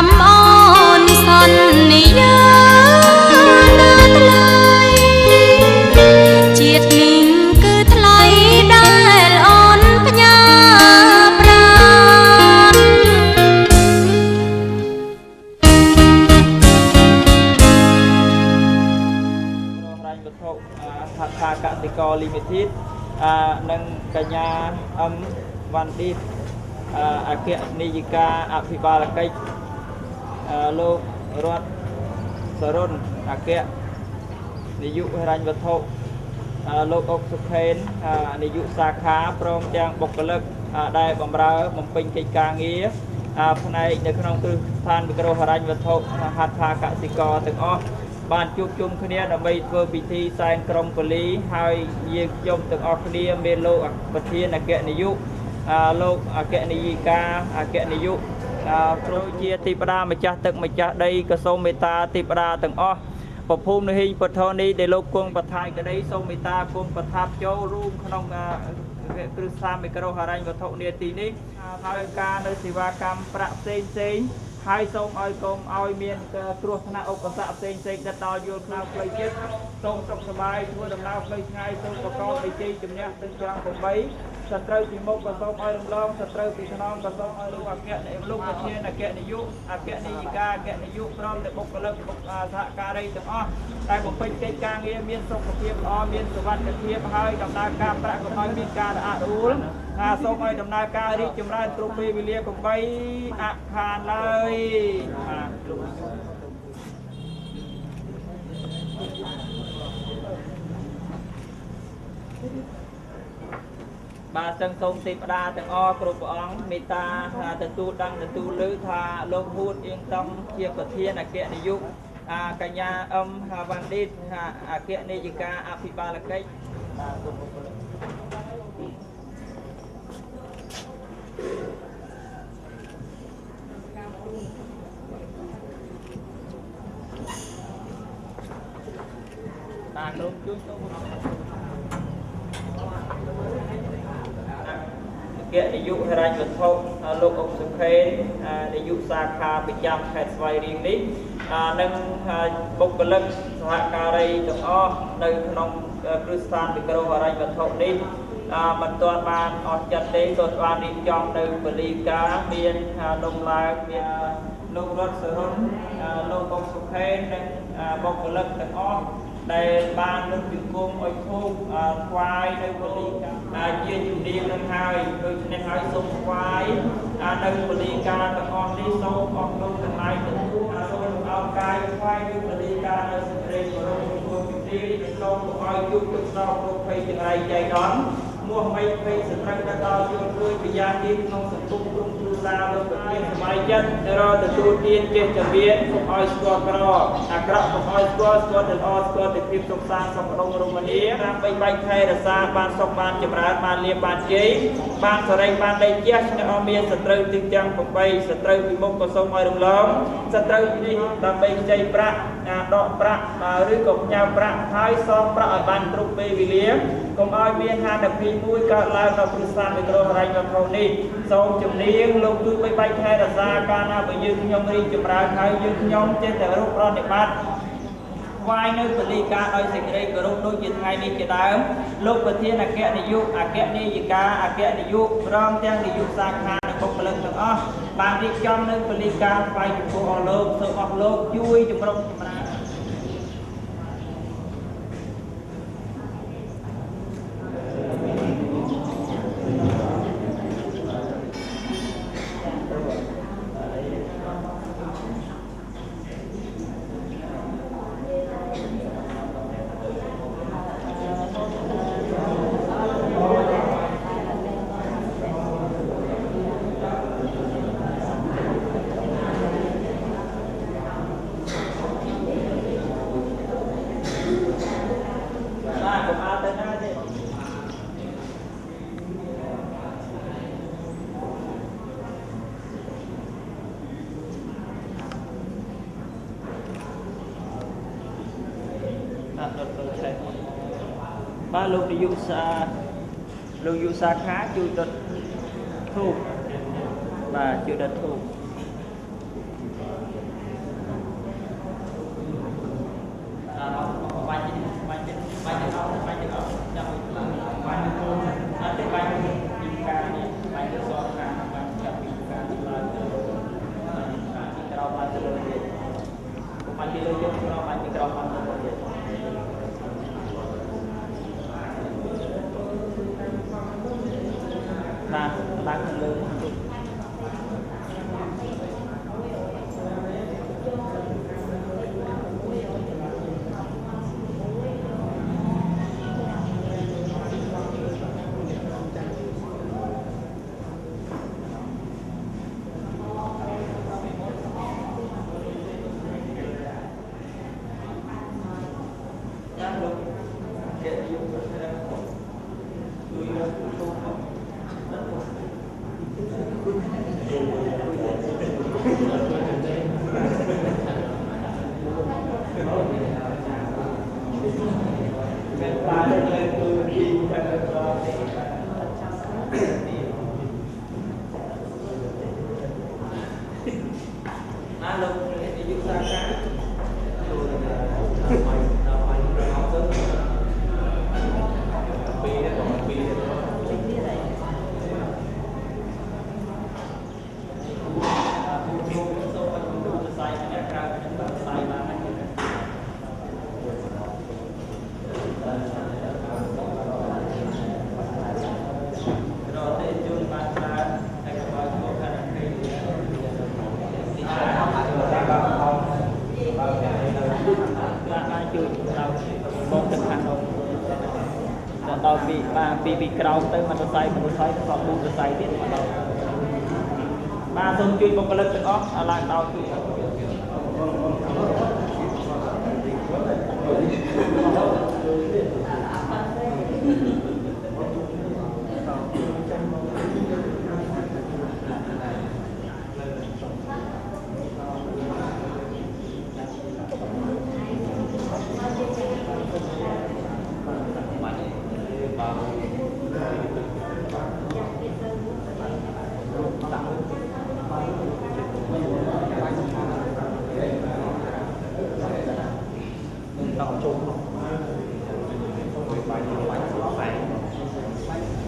ำอ่อนสันนิยาเลือดไหลเจียดนิ่งคือไทยได้อ่อนพญาปราณรายวัตถุหัตถากสิกรลิมิเต็ดនិងកញ្ញាវ៉ាន់ឌីតអគ្គនាយិកាអភិបាលកិច្ចលោករតសរុនអគ្គនាយកហិរញ្ញវត្ថុលោកអុកសុខេននាយកសាខាព្រមទាំងបុគ្គលិកដែលបម្រើបំពេញកិច្ចការងារផ្នែកនៅក្នុងគ្រឹះស្ថានមីក្រូហិរញ្ញវត្ថុហត្ថកសិករទាំងអស់បានជួបជុំគ្នាដើម្បីធ្វើពិធីសែនក្រុមពលីហើយយើងខ្ញុំទាំងអស់គ្នាមានលោកប្រធានអគ្គនាយកលោកអគ្គនាយិកាអគ្គនាយកព្រោះជាទីផ្សារម្ចាស់ទឹកម្ចាស់ដីក៏សូមមេត្តាទីផ្សារទាំងអស់ប្រភូមិនៅហេងពុទ្ធនេះដែលលោកគង់ប្រថាយក្តីសូមមេត្តាគង់ប្រថាប់ចូលរួមក្នុងគ្រឹះស្ថានមីក្រូហិរញ្ញវត្ថុនាទីនេះហើយការនៅសេវាកម្មប្រាក់ផ្សេងហើយសូមឲ្យកុំឲ្យមានគ្រោះថ្នាក់ឧបសគ្គផ្សេងទៅដល់យល់ផ្នែកផ្លូវចិត្តសូមសុខសប្បាយធ្វើដំណើរផ្លូវឆ្ងាយសូមប្រកបដោយជ័យជំនះទាំង8សត្រូវពីមុខក៏សូមឲ្យរំលងសត្រូវពីខ្នងក៏សូមឲ្យលោកអគ្គលោកប្រធានអគ្គនាយកអគ្គនាយិកាអគ្គនាយកព្រមទាំងបុគ្គលិកសហការីទាំងអស់តែបំពេញកិច្ចការងារមានសុខភាពល្អមានសុវត្ថិភាពហើយដំណើរការប្រាក់កុំឲ្យមានការរអាក់រអួលសូមឲ្យដំណើរការរីកចម្រើនគ្រប់ពេលវេលាកុំបីអខានឡើយបាទចឹងសូមទេវតាទាំងអស់គ្រប់ព្រះអង្គមេត្តាទទួលដឹងទទួលឮថាលោកហួតអៀងតង់ជាប្រធានអគ្គនាយកកញ្ញាវ៉ាន់ឌីតអគ្គនាយិកាអភិបាលកិច្ចបាទសូមអរគុណបាទលោកជួយទៅអគ្គនាយកហិរញ្ញវត្ថុលោកអុកសុខេននាយកសាខាប្រចាំខេត្តស្វាយរៀងនេះនិងបុគ្គលិកសហការីទាំងអស់នៅក្នុងគ្រឹះស្ថានមីក្រូហិរញ្ញវត្ថុនេះមិនទាន់បានអស់ចិត្តទេក៏បានរៀបចំនៅពលីការមាននំឡើងមានលោករតសរុនលោកអុកសុខេននិងបុគ្គលិកទាំងអស់ដែលបានលើកជង្គង់ឲ្យធូបថ្វាយនៅពលីការជាជំនាញនឹងហើយដូច្នេះហើយសូមថ្វាយនៅពលីការទាំងអស់នេះសូមអរគុណទាំងឡាយទទួលសូមអរកាយថ្វាយនៅពលីការនៅសេចក្តីគោរពចំពោះពិធីនិងសូមឲ្យជួបទុកសោករោគភ័យទាំងឡាយចៃដន្យមួះមិនភ័យសត្រូវដល់យល់រួចពីយ៉ាងនេះក្នុងសង្គមក្រុមគ្រួសារលោកប្រធានសមាជិករកទទួលទានចេះជំនាញកុំឲ្យស្គាល់ក្រអាក្រក់កុំឲ្យស្គាល់តែល្អស្គាល់តែភាពសុខសាន្តសុខដុមរមនាដើម្បីបែកថែរក្សាបានសុខបានចម្រើនបានលៀបបានជ័យបានសរិញបានដីជះឆ្នះមានសត្រូវទាំង8សត្រូវពីមុខក៏សូមឲ្យរំលងសត្រូវនេះដើម្បីខ្ចីប្រាក់ដកប្រាក់ឬក៏ផ្ញើប្រាក់ហើយសងប្រាក់ឲ្យបានគ្រប់ពេលវេលាកុំឲ្យមានហានិភ័យមួយកើតឡើងដល់គ្រឹះស្ថានមីក្រូហិរញ្ញវត្ថុនេះសូមជំនាញលោកជួយបីបាច់ថែរក្សាការណាបើយើងខ្ញុំរីកចម្រើនហើយយើងខ្ញុំចេះតែរកប្រតិបត្តិថ្វាយនៅពលីការដោយសេចក្តីគោរពដូចជាថ្ងៃនេះជាដើមលោកប្រធានអគ្គនាយកអគ្គនាយិកាអគ្គនាយកព្រមទាំងនាយកសាខានិងបុគ្គលិកទាំងអស់បានរៀបចំនៅពលីការថ្វាយចំពោះអស់លោកសូមអស់លោកជួយជំរុញចម្រើនបាទលោកនាយកសាខាជួយដុតធូបបាទជួយដុតធូប มันที่เรายกเรามันที่เราทำทั้งหมดเลยนะตั้งเลยពីក្រោមទៅមន្តស័យក៏បូតស័យទៀតមកដល់បាទសូមជួយបុគ្គលិកទាំងអស់ឡើងដល់ជួយ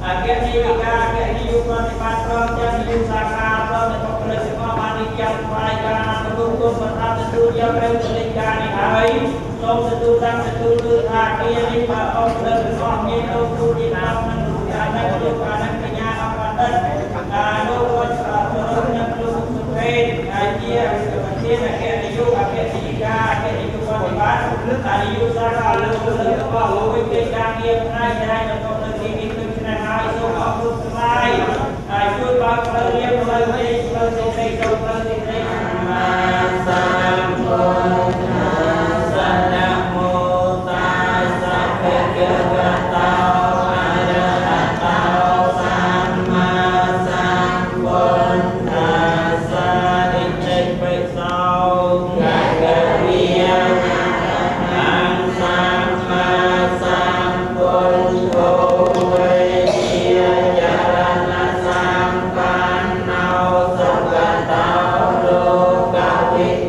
Hãy subscribe cho kênh Ghiền Mì Gõ để không bỏ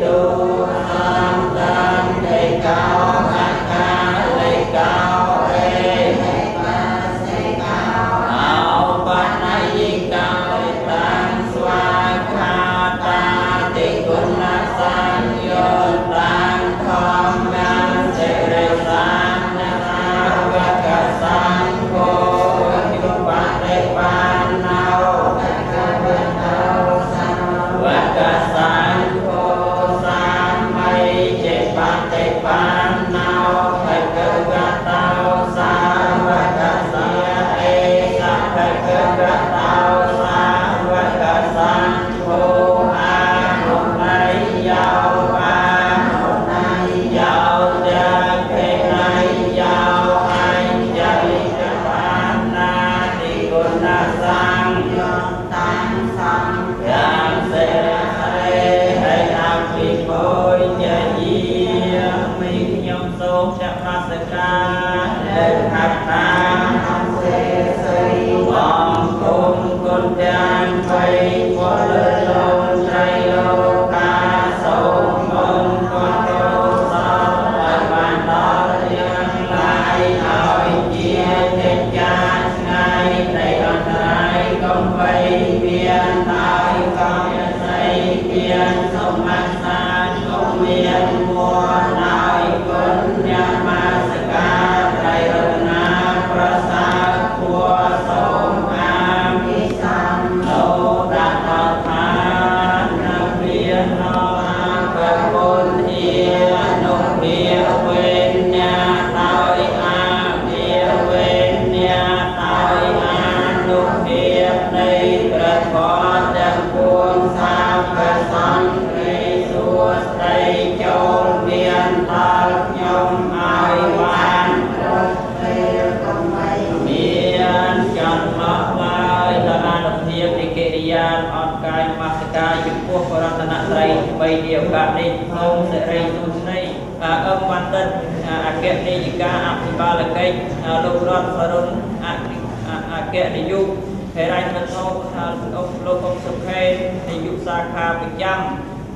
lỡ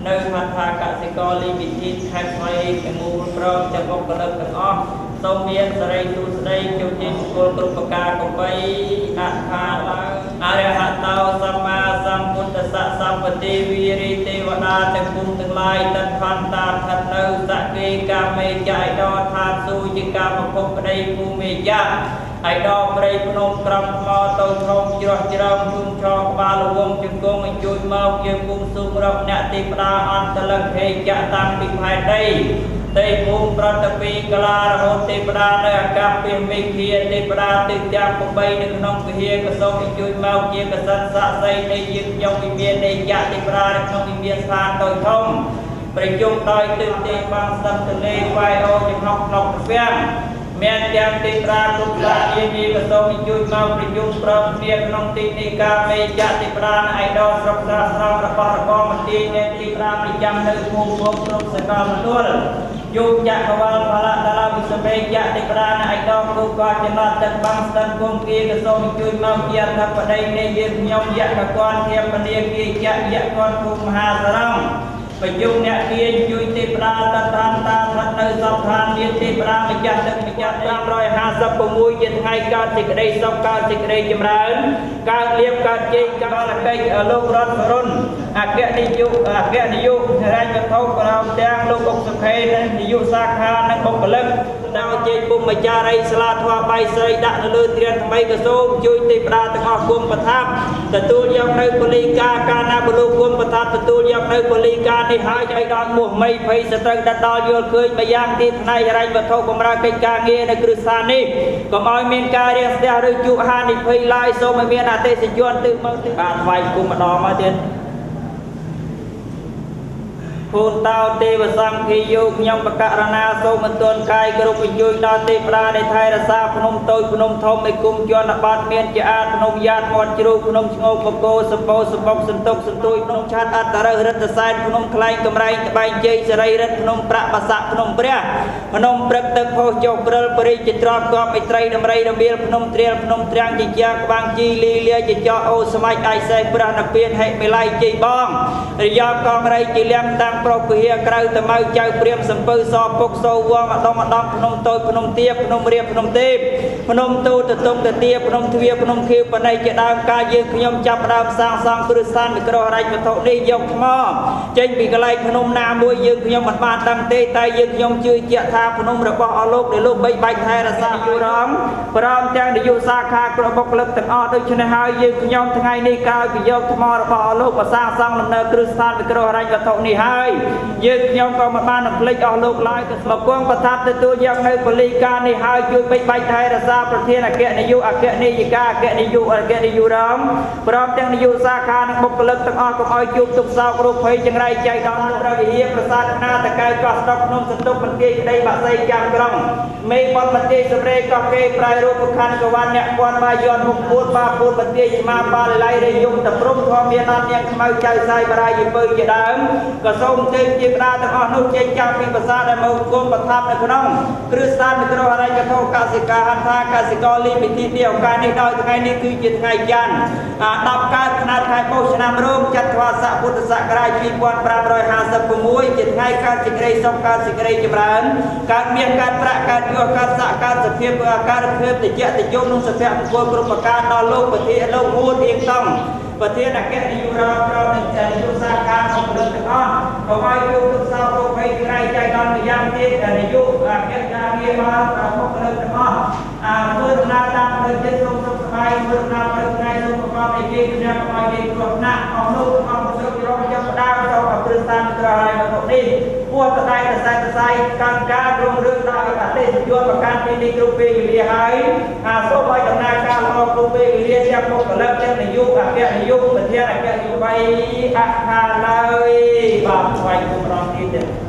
នៅហត្ថកសិករលីវិធីខេត្តស្វាយរៀងមូលព្រមទាំងបុគ្គលិកទាំងអស់សូមមានសេរីសួស្តីជួបជិតគោលគ្រប់ប្រការកំបីអខាឡើងអរហតោសម្មាសម្ពុទ្ធស្សសម្បតិវីរិទេវតាទាំងគុំទាំងឡាយតថន្តាថតនៅសកេកាមេចៃដោថាសុជាកាមភពប្តីភូមិយៈឯដកព្រៃភ្នំក្រំថ្មតូចធំជ្រោះជ្រៅជុំឆោក្បាលវងជង្គង់ឲ្យជួយមកយើងគុំសុំរកអ្នកទីផ្ដាអន្តលឹកហេចៈតាំងពីផែនដីទេភូមិប្រតពីកលារហូតទេផ្ដានៅអាកាសពីមេឃាទេផ្ដាទឹកទាំង8នៅក្នុងវិហារក៏សូមឲ្យជួយមកជាកសិនស័ក្តិសិទ្ធិនៃយើងខ្ញុំវិមាននៃយៈទេផ្ដានៅក្នុងវិមានស្ថានតូចធំប្រជុំដោយទិសទេបានស្ដាប់ទលេវាយអូចំហុកក្នុងព្រះមានទាំងទីប្រាគ្រប់សាជានេះក៏សូមជួយមកប្រយុទ្ធប្រំគ្នាក្នុងទីនេះការមេយៈទីប្រាណឯដោស្រុកស្រស់ស្រង់របស់របរមន្ទីរនៃទីប្រាប្រចាំនៅភូមិភពគ្រប់សកលមណ្ឌលយុគចក្រវាលផលៈដាវិសមេយៈទីប្រាណឯដោគូក៏ចំណត់ទឹកបាំងស្ទឹងគុំគីក៏សូមជួយមកជាអធិបតីនៃយើងខ្ញុំយៈកកនធៀបពនាគីយៈយៈកនភូមិមហាសរំประยุกต์เนี่ยเกียรยุยติปราตัดทานตาทัดในสัพพานเรียนติปรามิจัดตึกมิจัด350ประมุยยินให้การสิกได้สับการสิกได้จำเริญการเลี้ยงการเจการละเกยโลกรัฐรุนอาเกนิยุรายกระทบเราแดงโลกสุขเฮนิยุสาขานักบกเล็กดาวเจปุ่มมิจาไรสลาทว่าใบใส่ดักเลือดเรียนทำไมกระโซมยุยติปราตะกอกุมประทับตะตูยองในปริกาการนาบลูกุมประทับตะตูยองในปริกาในหายใจดอนหมู่ไม่เพยสตรังดัดดอโยเคยมาย่างที่ในไรบัทบำรากิจการเงินในกฤษานิก็มอยเมียนการเรียนเสียหรือจุฮานิเพยลายโซมเมียนอาเตสิจวนตึกมังตึกอาไว้กุมดอมาเดินพูนเตาเทวสังขีโยกยมประการนาโซมันตนกายกรุปยุยดาวเทปราในไทยรักษาพนมโตยพนมทมในกุมจวนบาดเมียนจะอาพนมญาติมอดจรูพนมชงโกโกสปอสปอกสันตกสันตุยพนมชาติอัตระรัตสายพนมคลายกำไรใบเจยสไรรัตพนมประภาษาพนมเปรียพนมปรักตะโพโจเปรลปริจิตรกอบไอไตรดำไรดำเบียพนมเตรียพนมเตรียงจิจยากบางจีลีเลียจิจโอสมัยไอเซปราณเปียนให้ไม่ไล่จีบองริยากองไรจีเลี้ยงตังโปรเพียกระแต่มาเจ้าเปรียมสัมปือสอบปกโซวงมาดองพนมโตพนมเตียพนมเรียพนมเทพพนมตูตะตงตะเตียพนมทวีพนมคิวปนัยเจดามกายยืนขยมจับดามสร้างสร้างกฤษานมิกรอะไรมาเท่านี้ยกหม้อเจนปีกไลพนมนามวยยืนขยมมันบานดังเตไตยืนขยมชื่อเจ้าทาพนมระบอโลกในโลกใบใบไทยรัศมีอยู่ร้องพร้อมแจ้งในยุสาขากระบอกเล็บตั้งอ้อโดยชนะหายยืนขยมทั้งไงในกายปิยกทมระบอโลกมาสร้างสร้างลำเนินกฤษานมิกรอะไรมาเท่านี้หายยืนขยมก็มาบ้านพลิกออกโลกลายก็มากวงประทับตัวยังในบริการในหายยุไปใบไทยรัศประเทศอาเกะในยุอาเกะในยิกาอาเกะในยุอาเกะในยุร้องพร้อมทั้งในยุสาขาในบุกเลิกตั้งอ้อกับอ้อยยุบตุกสาวกรุบเพยจังไรใจดอนเราเฮียประสาทนาตะกายก็สตอกนมสตุกมันเกยได้บะใส่จางกรองไม่บอลมันเกยสเปรย์ก็เกยปลายรูปคันกวันเนี่ยกวนมาย้อนหุบพูดมาพูดมันเกยมาปาไล่ได้ยุ่งแต่ปรุงทอมีนันยังมาใจใส่บรายยิบเบยจะดังก็ส่งเจจิกราตั้งอ้อนุเจจางปีภาษาได้มากุมประทับในขนมคริสตันมิตรอะไรจะเข้ากาสิกาหันทากาสิกอลีมิติเดียวกันในดาวไงนี่คือจิตไงยันดับการขนาดไทยโภชนามร่มจัดวาสพุทธศักราชปีปอนปราบรอย50 มวยจิตไงการสิกไรสองการสิกไรจำรันการเมียนการประการโยการสะการสเพียบการเพียบติเจติโยนุ่งสเพียบกลุ่มประการนอโลกประเทศโลกมูลเองต้องประเทศนักแก่ที่อยู่เราในใจยุสาขาของเรื่องต่างๆเอาไว้ยุทุกสาวโลกไป ងារមកមកលើកទាំងអស់ធ្វើដំណើរតាមផ្លូវចិត្តសូមសុខសប្បាយធ្វើដំណើរផ្លូវថ្ងៃសូមប្រកបដោយគេគ្នាកុំឲ្យគេគ្រោះថ្នាក់អស់នោះអស់ប្រសើររកយកផ្ដាល់ចូលឲ្យព្រឹងតាមត្រហើយនៅក្នុងនេះពួតស្ដាយសរសៃសរសៃកម្មការរុងរឿងដោយអតិថិជនប្រកាន់ពីនេះគ្រប់ពេលវេលាហើយសូមឲ្យដំណើរការល្អគ្រប់ពេលវេលាទាំងមុខផលិតទាំងនាយកអគ្គនាយកប្រធានអគ្គនាយកអខាឡើយបាទស្វែងគុំរងទៀត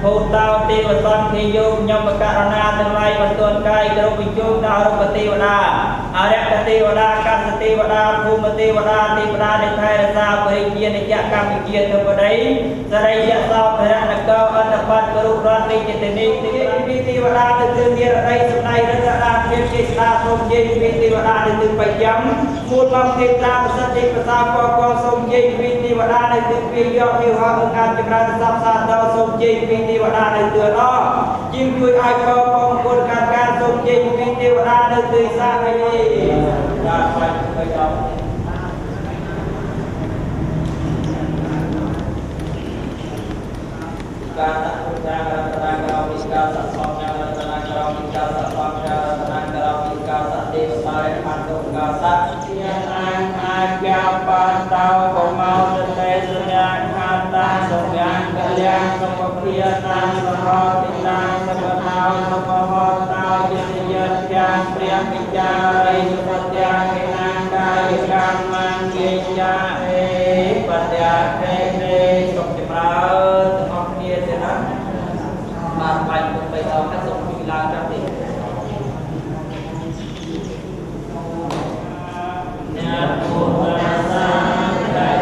ហូតដល់ទេវសង្ឃនិយោខ្ញុំបករណាទាំងឡាយបន្ទាន់កាយគ្រប់វិជុំដល់រុក្ខទេវតាអរិយទេវតាកស្សទេវតាភូមិទេវតាទេវតានៃថែរក្សាបរិជានិច្ចកម្មវិជាធិបតីសរិយសោភរណកោអន្តបត្តិរូបរតនីចិត្តនីទេវតាទៅគឺនិរដីសំដីរតដាជាជាស្ដាសូមជ័យពីទេវតាទៅគឺបច្ចំមូលមកទេវតាប្រសិទ្ធិប្រសាកកសូមជ័យពីទេវតាទៅគឺវាយកវិហារអង្គការចម្រើនសព្វសាទរសូមជ័យពីទេវតានៅទឿនអជាងជួយឲ្យបងគុណការសូមជ័យពីទេវតានៅទិសាអីបាទបាច់ទៅដល់ការដាក់ពុទ្ធការតនាក្រមវិការសសង្ឃរតនាក្រមវិការសសង្ឃរតនាក្រមវិការសទេវតារិហតុកាសៈជាអានអាគាបណ្តោកុមោទទេសញ្ញាខាតាសង្ញាកល្យាណសុខភាតាសហតិតាសពថោសុខហោតោយតិយៈទាំងព្រះវិចារិសុបទាំងឯណាកាយកម្មញ្ញេចាអេបត្យាខេទេសុខចម្រើនទាំងអស់គ្នាទេណាបានបាច់ទៅដល់កាសុខពីឡើងចាំទេញាតិពុទ្ធសាសនា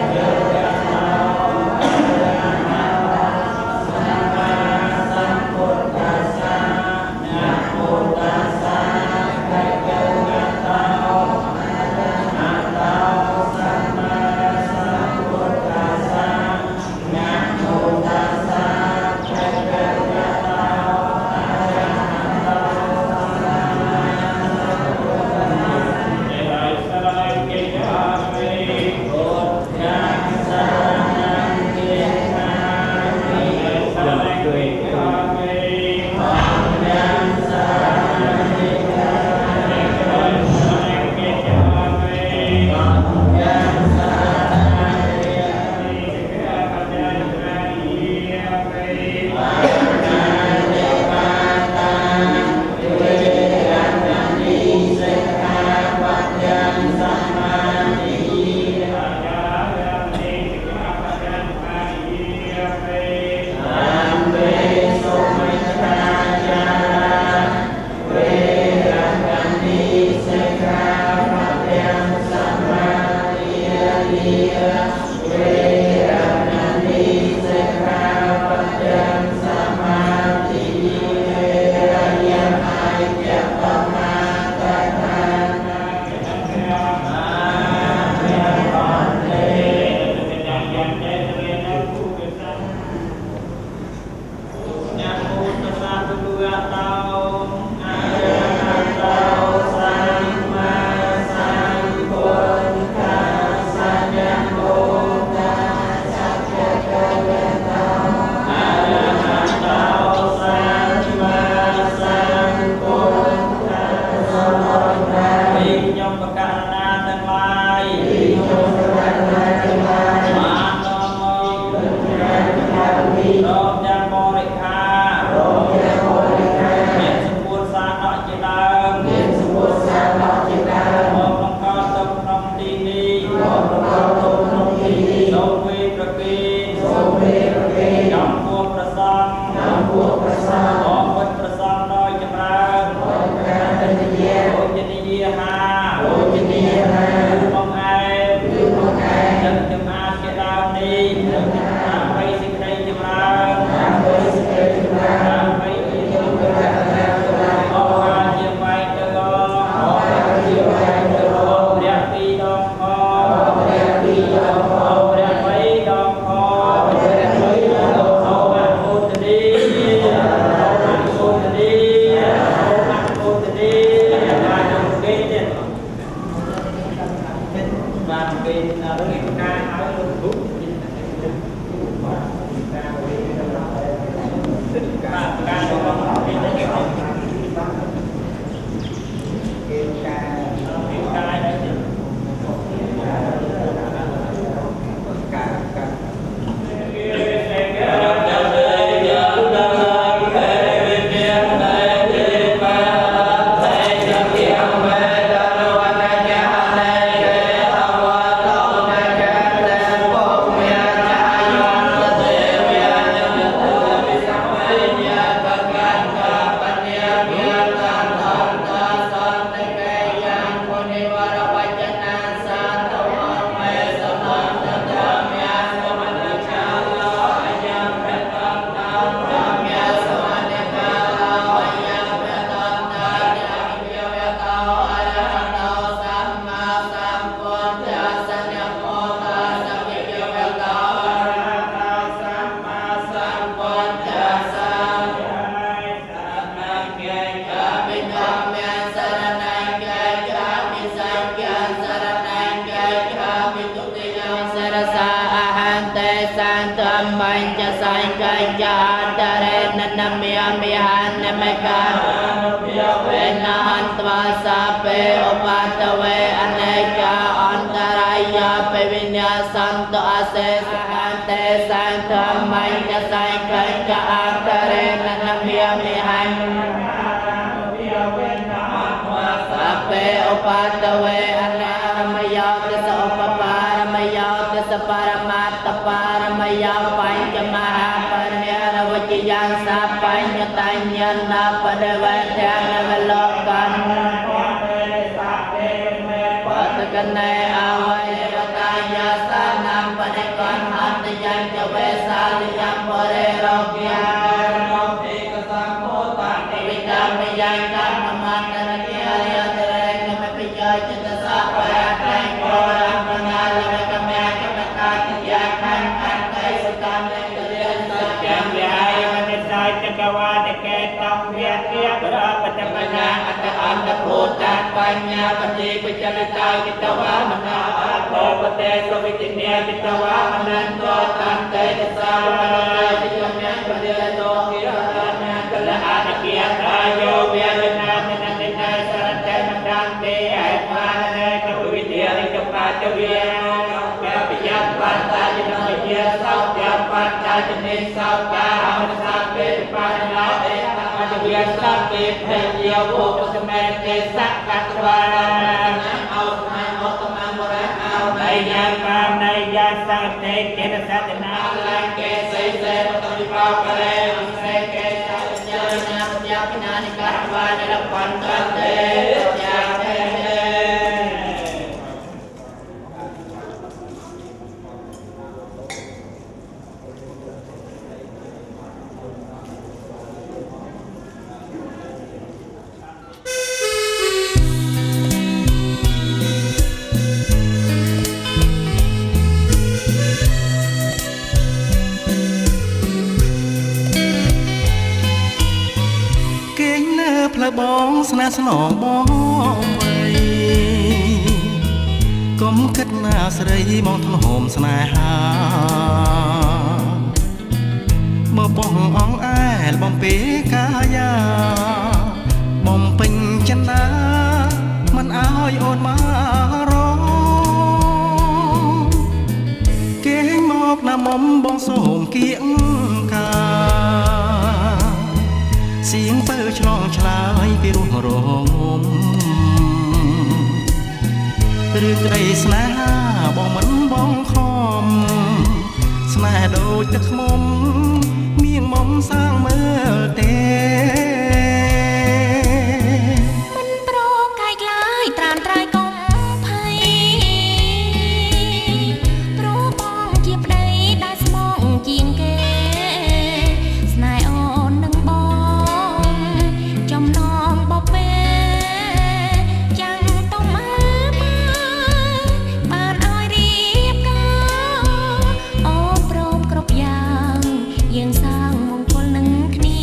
สังธรรมัญจะสังกัญจอันตเรนันเมียมิหันนเมกันเวนหันตวาสาเปอุปัตเวอเนกาอันตรายาเปวิญญาสันตุอาเสสหันเตสังธรรมัญจะสังกัญจอันตเรนันเมียมิหันสัพเพอุปัตเวอเนมยาติสอุปปารมยาติสปารมัตตปารมยาปัญจมหาปัญญารวจิยังสัพพัญญตัญญนาปเดเวทานเวโลกันปัตตกันในอาวัยวตายาสานังปฏิกันหัตยัญจะเวสาลิยังปเรโรกิยาโรภิกสังโฆตังวิกรรมยังกัมมันตระเกียริยเตเรกมปิจายจิตสัพพะไตรโกรัมปนาลิเวกเมกมกาติยาขันขันไตสกันเลกเรียนสัจจังยายมันใจจักรวาลเกตังเวียเทียบราปจัมนาอัตอันตโพตังปัญญาปฏิปัจจริตาจิตวามนาอัตโตปเตสวิติเนียจิตวามนันโตตันเตติสาวะโลติยมยังปเดโตกิรณะกัลอานิกิยตายโยเวียนนามินันตินาสรัจมันดังเตอัตมาเนกวิเดียริกปาจเวียแกปิยปันตาจินวิเดียสัพยปันตาจินิสัพกาหัมสัพเปปานาเอตัมจเวียสัพเปเพเยโวปสเมเตสักกัตวานะเอาสมัยอัตมังวระเอาในยังปามในยังสังเตเกณสัตนาลังเกเสเสปตวิภาวะเรวิเสเกสัจจานาปยาปินานิกัตวานิรปันตันเตยาเตបងស្នេហ៍ស្នងបងໄວកុំគិតណាស្រីមកធ្នមស្នេហាបើបងអងអែលបំពេកាយាបំពេញចិន្តាមិនអើយអូនមករគេមកណាមុំបងសូមគៀងកាเสียงเปิดឆ្លងឆ្លើយពីរស់រងឬក្តីស្នេហាបងមិនបងខំស្នេហ៍ដូចទឹកខ្មុំមៀងមុំសាងមើលទេមិនប្រកាយក្លាយត្រានត្រៃកុំភ័យព្រោះបងជាប្តីដែលស្មងជាងគេស្នេហ៍អូននឹងបងចំណងបបេចាំងទៅមើលបានឲ្យរៀបការអូនព្រមគ្រប់យ៉ាងយើងសាងមង្គលនឹងគ្នា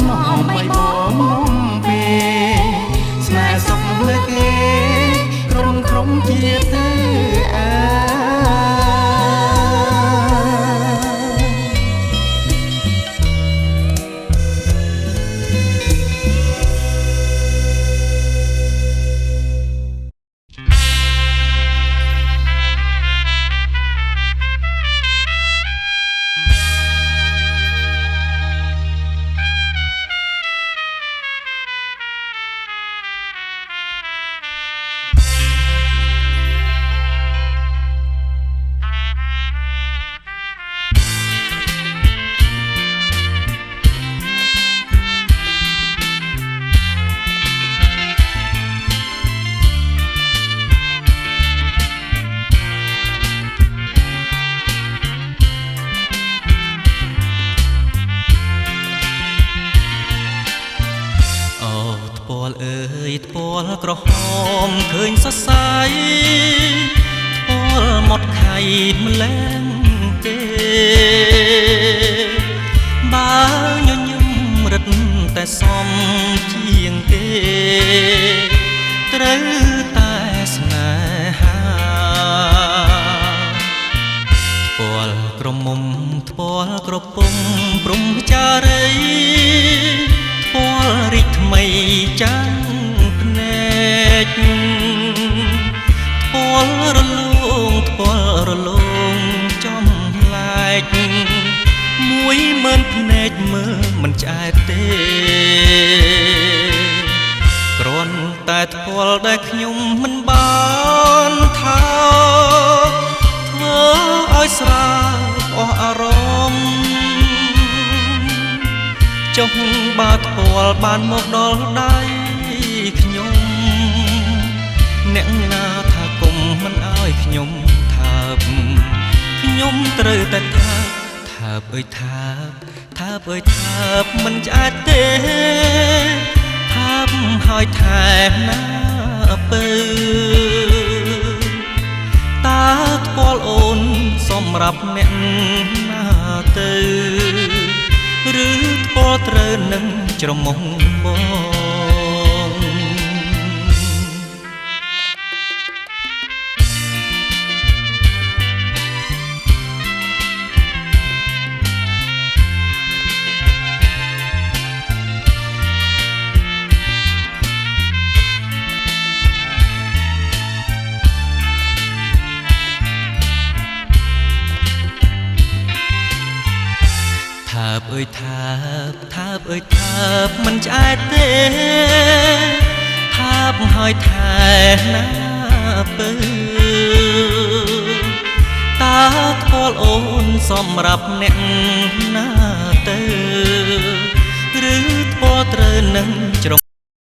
ងបីបងបំពេស្នេហ៍សុខលើគេក្រុមជាទៅអើថ្ពាល់ក្រហមឃើញសរសៃថ្ពាល់មកខៃម្លែងទេបើញញឹមរឹតតែសំជាងទេត្រូវតែស្នេហាថ្ពាល់ក្រមុំថ្ពាល់ក្រពុំព្រំចារីថ្ពាល់រីកថ្មីចាស់ថ្ពាល់រលោងចំឡែក10000ភ្នែកមើលមិនឆ្អែតទេគ្រាន់តែថ្ពាល់ដែលខ្ញុំមិនបានថាធ្វើឲ្យស្រាលអស់អារម្មណ៍ចុះបើថ្ពាល់បានមកដល់ដៃខ្ញុំអ្នកណាថាគុំមិនអើយខ្ញុំថាបខ្ញុំត្រូវតែថាបអើយថាបអើយថាបមិនឆ្អែតទេថាបហើយថែមណាពើតើថ្ពាល់អូនសម្រាប់អ្នកណាទៅឬថ្ពាល់ត្រូវនឹងច្រមុះបងថាបអើយថាបអើយថាបមិនឆ្អែតទេថាបហើយថែណាពើតើថ្ពាល់អូនសម្រាប់អ្នកណាទៅឬថ្ពាល់ត្រូវនឹងច្រ